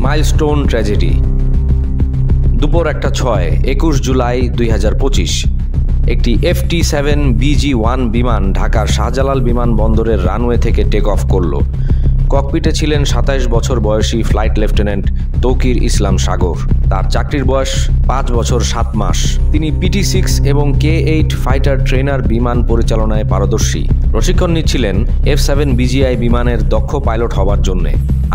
Milestone tragedy. দুপুর 1:06 21 জুলাই 2025 একটি FT-7 BG-1 বিমান ঢাকার শাহজালাল বিমানবন্দরের রানওয়ে থেকে টেক অফ করল। ককপিটে ছিলেন 27 বছর বয়সী ফ্লাইট লেফটেন্যান্ট তৌকির ইসলাম সাগর। তার চাকরির বয়স 5 বছর 7 মাস। তিনি PT-6 এবং K-8 ফাইটার ট্রেনার বিমান পরিচালনায় পারদর্শী। প্রশিক্ষণ নিচ্ছিলেন F-7 BGI বিমানের দক্ষ পাইলট হবার জন্যে।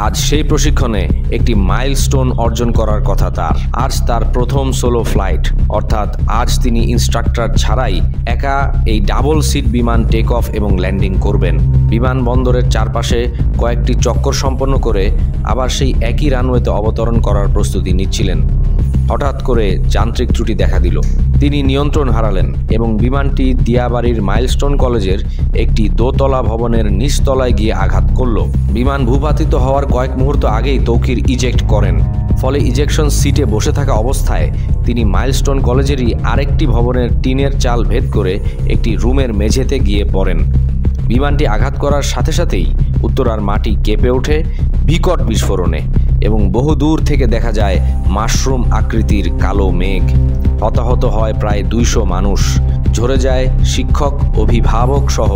আজ সেই প্রশিক্ষণে একটি মাইলস্টোন অর্জন করার কথা তার। আজ তার প্রথম সোলো ফ্লাইট, অর্থাৎ আজ তিনি ইনস্ট্রাক্টর ছাড়াই একা এই ডাবল সিট বিমান টেক অফ এবং ল্যান্ডিং করবেন। বিমানবন্দরের চারপাশে কয়েকটি চক্কর সম্পন্ন করে আবার সেই একই রানওয়েতে অবতরণ করার প্রস্তুতি নিচ্ছিলেন। হঠাৎ করে যান্ত্রিক ত্রুটি দেখা দিল। তিনি নিয়ন্ত্রণ হারালেন এবং বিমানটি দিয়াবাড়ির মাইলস্টোন কলেজের একটি দোতলা ভবনের নিচতলায় গিয়ে আঘাত করল। বিমান ভূপাতিত হওয়ার কয়েক মুহূর্ত আগেই তৌকির ইজেক্ট করেন। ফলে ইজেকশন সিটে বসে থাকা অবস্থায় তিনি মাইলস্টোন কলেজেরই আরেকটি ভবনের টিনের চাল ভেদ করে একটি রুমের মেঝেতে গিয়ে পড়েন। বিমানটি আঘাত করার সাথে সাথেই উত্তরার মাটি কেঁপে ওঠে বিকট বিস্ফোরণে এবং বহু দূর থেকে দেখা যায় মাশরুম আকৃতির কালো মেঘ। হতাহত হয় প্রায় 200 মানুষ। ঝরে যায় শিক্ষক, অভিভাবক সহ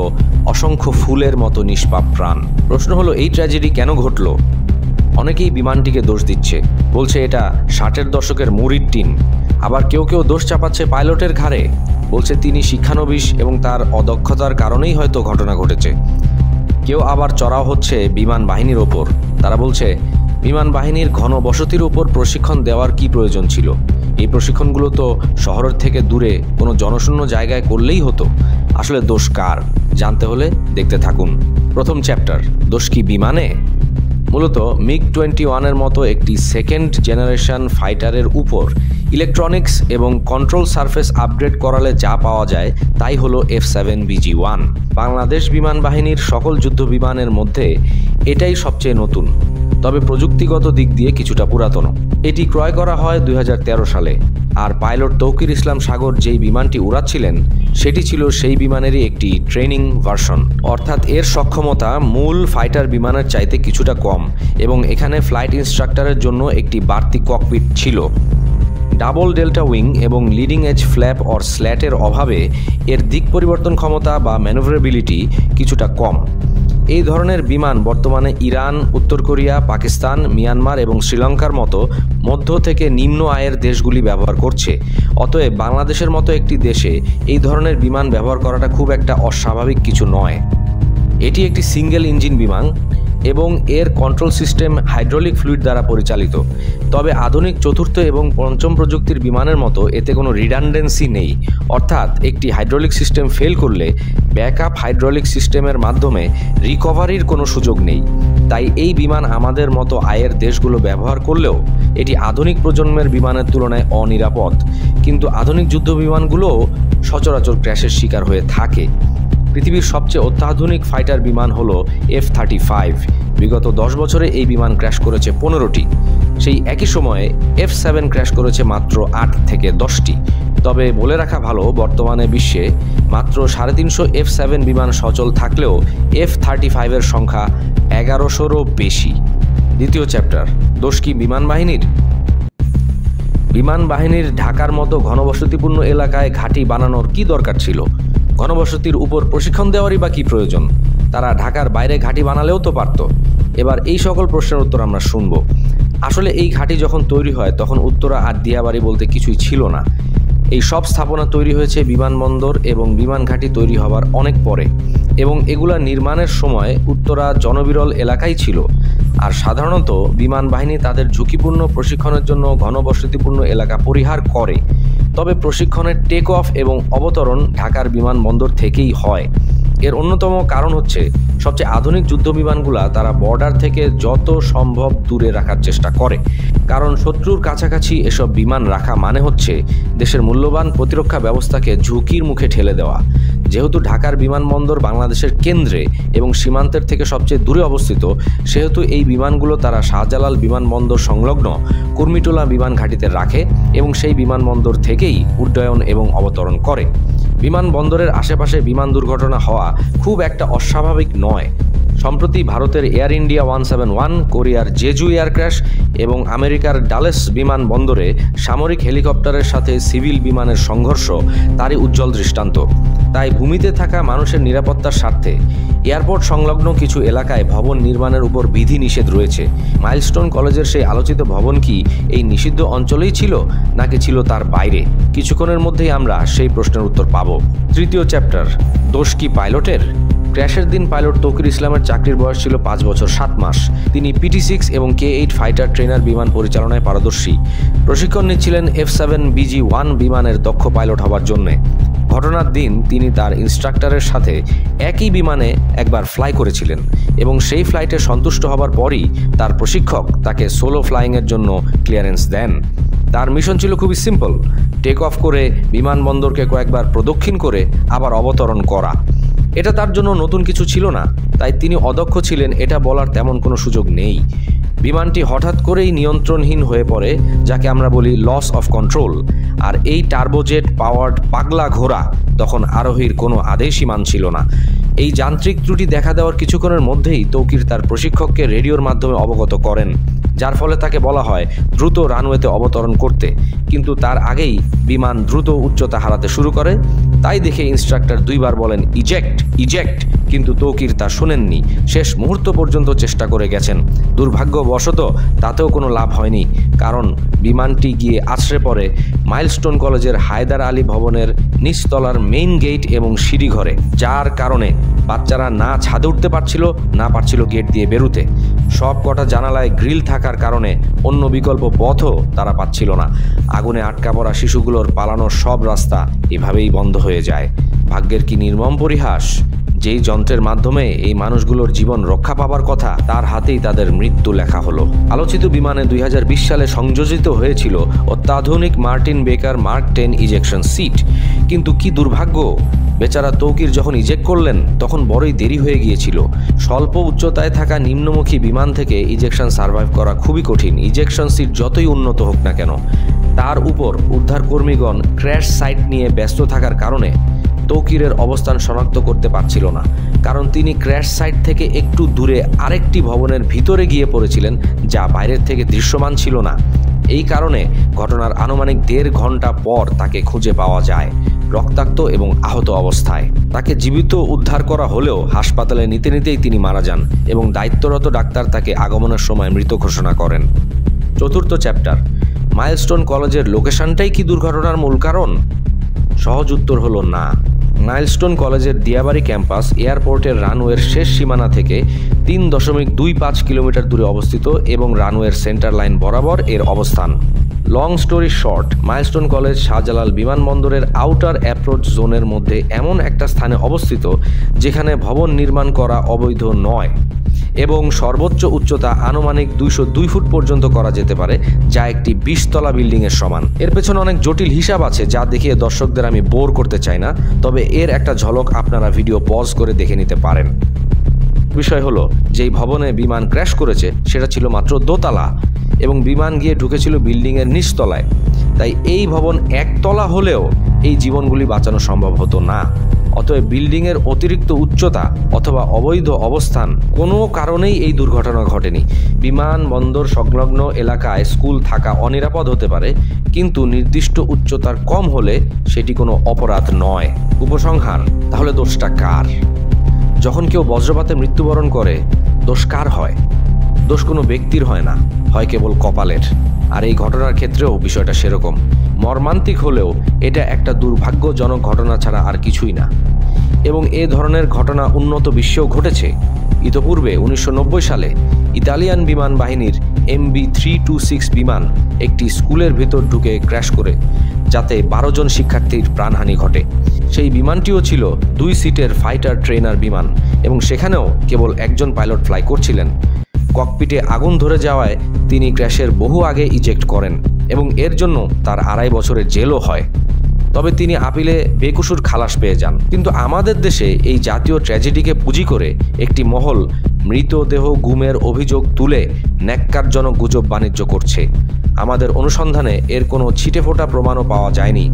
অসংখ্য ফুলের মতো নিষ্পাপ প্রাণ। প্রশ্ন হলো, এই ট্র্যাজেডি কেন ঘটল? অনেকেই বিমানটিকে দোষ দিচ্ছে, বলছে এটা 60-এর দশকের মুড়ির টিন। আবার কেউ কেউ দোষ চাপাচ্ছে পাইলটের ঘাড়ে, বলছে তিনি শিক্ষানবিশ এবং তার অদক্ষতার কারণেই হয়তো ঘটনা ঘটেছে। কেউ আবার চড়াও হচ্ছে বিমান বাহিনীর ওপর। তারা বলছে বিমান বাহিনীর ঘনবসতির উপর প্রশিক্ষণ দেওয়ার কি প্রয়োজন ছিল? এই প্রশিক্ষণগুলো তো শহরের থেকে দূরে কোনো জনশূন্য জায়গায় করলেই হতো। আসলে দোষ কার? জানতে হলে দেখতে থাকুন। প্রথম চ্যাপ্টার, দোষ কি বিমানে? মূলত MiG-21-এর মতো একটি সেকেন্ড জেনারেশন ফাইটারের উপর ইলেকট্রনিক্স এবং কন্ট্রোল সারফেস আপগ্রেড করালে যা পাওয়া যায় তাই হলো F-7 BG-1। বাংলাদেশ বিমান বাহিনীর সকল যুদ্ধ বিমানের মধ্যে এটাই সবচেয়ে নতুন, তবে প্রযুক্তিগত দিক দিয়ে কিছুটা পুরাতন। এটি ক্রয় করা হয় 2013 সালে। আর পাইলট তৌকির ইসলাম সাগর যেই বিমানটি উড়াচ্ছিলেন সেটি ছিল সেই বিমানেরই একটি ট্রেনিং ভার্সন, অর্থাৎ এর সক্ষমতা মূল ফাইটার বিমানের চাইতে কিছুটা কম এবং এখানে ফ্লাইট ইনস্ট্রাক্টরের জন্য একটি বাড়তি ককপিট ছিল। ডাবল ডেল্টা উইং এবং লিডিং এজ ফ্ল্যাপ অর স্ল্যাটের অভাবে এর দিক পরিবর্তন ক্ষমতা বা ম্যানুভারেবিলিটি কিছুটা কম। এই ধরনের বিমান বর্তমানে ইরান, উত্তর কোরিয়া, পাকিস্তান, মিয়ানমার এবং শ্রীলঙ্কার মতো মধ্য থেকে নিম্ন আয়ের দেশগুলি ব্যবহার করছে। অতএব বাংলাদেশের মতো একটি দেশে এই ধরনের বিমান ব্যবহার করাটা খুব একটা অস্বাভাবিক কিছু নয়। এটি একটি সিঙ্গেল ইঞ্জিন বিমান এবং এর কন্ট্রোল সিস্টেম হাইড্রোলিক ফ্লুইড দ্বারা পরিচালিত। তবে আধুনিক চতুর্থ এবং পঞ্চম প্রযুক্তির বিমানের মতো এতে কোনো রিডান্ডেন্সি নেই, অর্থাৎ একটি হাইড্রোলিক সিস্টেম ফেল করলে ব্যাকআপ হাইড্রোলিক সিস্টেমের মাধ্যমে রিকভারির কোনো সুযোগ নেই। তাই এই বিমান আমাদের মতো আয়ের দেশগুলো ব্যবহার করলেও এটি আধুনিক প্রজন্মের বিমানের তুলনায় অনিরাপদ। কিন্তু আধুনিক যুদ্ধ বিমানগুলোও সচরাচর ক্র্যাশের শিকার হয়ে থাকে। পৃথিবীর সবচেয়ে অত্যাধুনিক ফাইটার বিমান হলো F-35। বিগত 10 বছরে এই বিমান ক্র্যাশ করেছে 15টি। সেই একই সময়ে F-7 ক্র্যাশ করেছে মাত্র 8 থেকে 10টি। তবে বলে রাখা ভালো, বর্তমানে বিশ্বে মাত্র 350 F-7 বিমান সচল থাকলেও F-35-এর সংখ্যা 1100-রও বেশি। দ্বিতীয় চ্যাপ্টার, দোষ কি বিমান বাহিনীর? বিমান বাহিনীর ঢাকার মতো ঘনবসতিপূর্ণ এলাকায় ঘাঁটি বানানোর কি দরকার ছিল? ঘনবসতির উপর প্রশিক্ষণ দেওয়ারই বা কি প্রয়োজন? তারা ঢাকার বাইরে ঘাঁটি বানালেও তো পারত। এবার এই সকল প্রশ্নের উত্তর আমরা শুনব। আসলে এই ঘাঁটি যখন তৈরি হয় তখন উত্তরা আর দিয়াবাড়ি বলতে কিছুই ছিল না। এই সব স্থাপনা তৈরি হয়েছে বিমানবন্দর এবং বিমান ঘাঁটি তৈরি হবার অনেক পরে, এবং এগুলা নির্মাণের সময় উত্তরা জনবিরল এলাকাই ছিল। আর সাধারণত বিমান বাহিনী তাদের ঝুঁকিপূর্ণ প্রশিক্ষণের জন্য ঘনবসতিপূর্ণ এলাকা পরিহার করে। তবে প্রশিক্ষণের টেক অফ এবং অবতরণ ঢাকার বিমানবন্দর থেকেই হয়। এর অন্যতম কারণ হচ্ছে সবচেয়ে আধুনিক যুদ্ধ বিমানগুলা তারা বর্ডার থেকে যত সম্ভব দূরে রাখার চেষ্টা করে, কারণ শত্রুর কাছাকাছি এসব বিমান রাখা মানে হচ্ছে দেশের মূল্যবান প্রতিরক্ষা ব্যবস্থাকে ঝুঁকির মুখে ঠেলে দেওয়া। যেহেতু ঢাকার বিমানবন্দর বাংলাদেশের কেন্দ্রে এবং সীমান্তের থেকে সবচেয়ে দূরে অবস্থিত, সেহেতু এই বিমানগুলো তারা শাহজালাল বিমানবন্দর সংলগ্ন কুর্মিটোলা বিমান ঘাঁটিতে রাখে এবং সেই বিমানবন্দর থেকেই উড্ডয়ন এবং অবতরণ করে। বিমানবন্দরের আশেপাশে বিমান দুর্ঘটনা হওয়া খুব একটা অস্বাভাবিক নয়। সম্প্রতি ভারতের এয়ার ইন্ডিয়া 171, কোরিয়ার জেজু এয়ার ক্র্যাশ এবং আমেরিকার ডালেস বিমানবন্দরে সামরিক হেলিকপ্টারের সাথে সিভিল বিমানের সংঘর্ষ তারই উজ্জ্বল দৃষ্টান্ত। তাই ভূমিতে থাকা মানুষের নিরাপত্তার স্বার্থে এয়ারপোর্ট সংলগ্ন কিছু এলাকায় ভবন নির্মাণের উপর বিধিনিষেধ রয়েছে। মাইলস্টোন কলেজের সেই আলোচিত ভবন কি এই নিষিদ্ধ অঞ্চলেই ছিল নাকি ছিল তার বাইরে? কিছুক্ষণের মধ্যেই আমরা সেই প্রশ্নের উত্তর পাব। তৃতীয় চ্যাপ্টার, দোষ কি পাইলটের? ক্র্যাশের দিন পাইলট তৌকির ইসলামের চাকরির বয়স ছিল 5 বছর 7 মাস। তিনি PT-6 এবং K-8 ফাইটার ট্রেনার বিমান পরিচালনায় পারদর্শী। প্রশিক্ষণ নিচ্ছিলেন F-7BG-1 বিমানের দক্ষ পাইলট হবার জন্যে। ঘটনার দিন তিনি তার ইনস্ট্রাক্টরের সাথে একই বিমানে একবার ফ্লাই করেছিলেন এবং সেই ফ্লাইটে সন্তুষ্ট হবার পরই তার প্রশিক্ষক তাকে সোলো ফ্লাইংয়ের জন্য ক্লিয়ারেন্স দেন। তার মিশন ছিল খুবই সিম্পল, টেক অফ করে বিমানবন্দরকে কয়েকবার প্রদক্ষিণ করে আবার অবতরণ করা। এটা তার জন্য নতুন কিছু ছিল না, তাই তিনি অদক্ষ ছিলেন এটা বলার তেমন কোনো সুযোগ নেই। বিমানটি হঠাৎ করেই নিয়ন্ত্রণহীন হয়ে পড়ে, যাকে আমরা বলি লস অফ কন্ট্রোল। আর এই টার্বোজেট পাওয়ার্ড পাগলা ঘোড়া তখন আরোহীর কোনো আদেশই মানছিল না। এই যান্ত্রিক ত্রুটি দেখা দেওয়ার কিছুক্ষণের মধ্যেই তৌকির তার প্রশিক্ষককে রেডিওর মাধ্যমে অবগত করেন, যার ফলে তাকে বলা হয় দ্রুত রানওয়েতে অবতরণ করতে। কিন্তু তার আগেই বিমান দ্রুত উচ্চতা হারাতে শুরু করে। তাই দেখে ইনস্ট্রাক্টর 2 বার বলেন ইজেক্ট ইজেক্ট, কিন্তু তৌকির তা শোনেননি। শেষ মুহূর্ত পর্যন্ত চেষ্টা করে গেছেন। দুর্ভাগ্যবশত তাতেও কোনো লাভ হয়নি, কারণ বিমানটি গিয়ে আছড়ে পড়ে মাইলস্টোন কলেজের হায়দার আলী ভবনের নিচতলার মেইন গেট এবং সিঁড়িঘরে, যার কারণে বাচ্চারা না ছাদে উঠতে পারছিল না পারছিল গেট দিয়ে বেরোতে। সব কটা জানালায় গ্রিল থাকার কারণে অন্য বিকল্প পথও তারা পাচ্ছিল না। আগুনে আটকা পড়া শিশুগুলোর পালানোর সব রাস্তা এভাবেই বন্ধ হয়ে যায়। ভাগ্যের কি নির্মম পরিহাস! যেই যন্ত্রের মাধ্যমে এই মানুষগুলোর জীবন রক্ষা পাবার কথা, তার হাতেই তাদের মৃত্যু লেখা হলো। আলোচিত বিমানে 2020 সালে সংযোজিত হয়েছিল অত্যাধুনিক মার্টিন বেকার মার্ক 10 ইজেকশন সিট। কিন্তু কি দুর্ভাগ্য, বেচারা তৌকির যখন ইজেক্ট করলেন তখন বড়ই দেরি হয়ে গিয়েছিল। স্বল্প উচ্চতায় থাকা নিম্নমুখী বিমান থেকে ইজেকশন সার্ভাইভ করা খুবই কঠিন, ইজেকশন সিট যতই উন্নত হোক না কেন। তার উপর উদ্ধারকর্মীগণ ক্র্যাশ সাইট নিয়ে ব্যস্ত থাকার কারণে তৌকিরের অবস্থান শনাক্ত করতে পারছিল না, কারণ তিনি ক্র্যাশ সাইট থেকে একটু দূরে আরেকটি ভবনের ভিতরে গিয়ে পড়েছিলেন, যা বাইরের থেকে দৃশ্যমান ছিল না। এই কারণে ঘটনার আনুমানিক 1.5 ঘন্টা পর তাকে খুঁজে পাওয়া যায়, রক্তাক্ত এবং আহত অবস্থায়। তাকে জীবিত উদ্ধার করা হলেও হাসপাতালে নিতে নিতেই তিনি মারা যান এবং দায়িত্বরত ডাক্তার তাকে আগমনের সময় মৃত ঘোষণা করেন। চতুর্থ চ্যাপ্টার, মাইলস্টোন কলেজের লোকেশনটাই কি দুর্ঘটনার মূল কারণ? সহজ উত্তর হলো না। মাইলস্টোন কলেজের দিয়াবাড়ি ক্যাম্পাস এয়ারপোর্টের রানওয়ের শেষ সীমানা থেকে 3.25 কিলোমিটার দূরে অবস্থিত এবং রানওয়ের সেন্টার লাইন বরাবর এর অবস্থান। Long story short, milestone college Shahjalal বিমানবন্দরের আউটার অ্যাপ্রোচ জোনের মধ্যে এমন একটা স্থানে অবস্থিত যেখানে ভবন নির্মাণ করা অবৈধ নয় এবং সর্বোচ্চ উচ্চতা আনুমানিক 202 ফুট পর্যন্ত করা যেতে পারে, যা একটি 20 তলা বিল্ডিংয়ের সমান। এর পেছনে অনেক জটিল হিসাব আছে, যা দেখিয়ে দর্শকদের আমি বোর করতে চাই না, তবে এর একটা ঝলক আপনারা ভিডিও পজ করে দেখে নিতে পারেন। বিষয় হলো, যেই ভবনে বিমান ক্র্যাশ করেছে সেটা ছিল মাত্র দোতলা এবং বিমান গিয়ে ঢুকেছিল বিল্ডিংয়ের নিচতলায়। তাই এই ভবন একতলা হলেও এই জীবনগুলি বাঁচানো সম্ভব হতো না। অতএব বিল্ডিংয়ের অতিরিক্ত উচ্চতা অথবা অবৈধ অবস্থান কোনো কারণেই এই দুর্ঘটনা ঘটেনি। বিমানবন্দর সংলগ্ন এলাকায় স্কুল থাকা অনিরাপদ হতে পারে, কিন্তু নির্দিষ্ট উচ্চতার কম হলে সেটি কোনো অপরাধ নয়। উপসংহার, তাহলে দোষটা কার? যখন কেউ বজ্রপাতে মৃত্যুবরণ করে দোষ কার হয়? দোষ কোনো ব্যক্তির হয় না, হয় কেবল কপালের। আর এই ঘটনার ক্ষেত্রেও বিষয়টা সেরকম। মর্মান্তিক হলেও এটা একটা দুর্ভাগ্যজনক ঘটনা ছাড়া আর কিছুই না। এবং এ ধরনের ঘটনা উন্নত বিশ্বেও ঘটেছে। ইতোপূর্বে 1990 সালে ইতালিয়ান বিমান বাহিনীর MB326 বিমান একটি স্কুলের ভেতর ঢুকে ক্র্যাশ করে, যাতে 12 জন শিক্ষার্থীর প্রাণহানি ঘটে। সেই বিমানটিও ছিল 2 সিটের ফাইটার ট্রেনার বিমান এবং সেখানেও কেবল একজন পাইলট ফ্লাই করছিলেন। ককপিটে আগুন ধরে যাওয়ায় তিনি ক্র্যাশের বহু আগে ইজেক্ট করেন এবং এর জন্য তার 2.5 বছরের জেলও হয়। তবে তিনি আপিলে বেকসুর খালাস পেয়ে যান। কিন্তু আমাদের দেশে এই জাতীয় ট্র্যাজেডিকে পুঁজি করে একটি মহল মৃতদেহ গুমের অভিযোগ তুলে ন্যাক্কারজনক গুজব বাণিজ্য করছে। আমাদের অনুসন্ধানে এর কোনো ছিটেফোঁটা প্রমাণও পাওয়া যায়নি।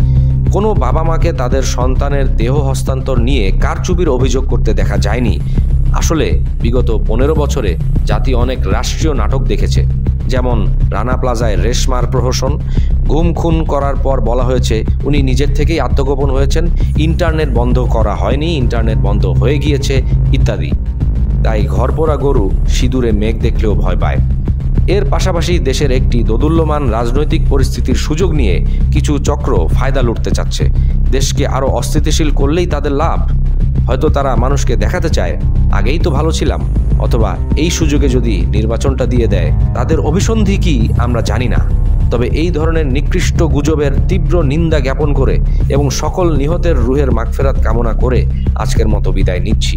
কোনো বাবা মাকে তাদের সন্তানের দেহ হস্তান্তর নিয়ে কারচুপির অভিযোগ করতে দেখা যায়নি। আসলে বিগত 15 বছরে জাতি অনেক রাষ্ট্রীয় নাটক দেখেছে, যেমন রানা প্লাজায় রেশমার প্রহসন, গুম খুন করার পর বলা হয়েছে উনি নিজের থেকেই আত্মগোপন হয়েছেন, ইন্টারনেট বন্ধ করা হয়নি, ইন্টারনেট বন্ধ হয়ে গিয়েছে ইত্যাদি। তাই ঘরপোড়া গরু সিঁদুরে মেঘ দেখলেও ভয় পায়। এর পাশাপাশি দেশের একটি দোদুল্যমান রাজনৈতিক পরিস্থিতির সুযোগ নিয়ে কিছু চক্র ফায়দা লুটতে চাচ্ছে। দেশকে আরও অস্থিতিশীল করলেই তাদের লাভ। হয়তো তারা মানুষকে দেখাতে চায় আগেই তো ভালো ছিলাম, অথবা এই সুযোগে যদি নির্বাচনটা দিয়ে দেয়। তাদের অভিসন্ধি কি আমরা জানি না, তবে এই ধরনের নিকৃষ্ট গুজবের তীব্র নিন্দা জ্ঞাপন করে এবং সকল নিহতের রুহের মাগফিরাত কামনা করে আজকের মতো বিদায় নিচ্ছি।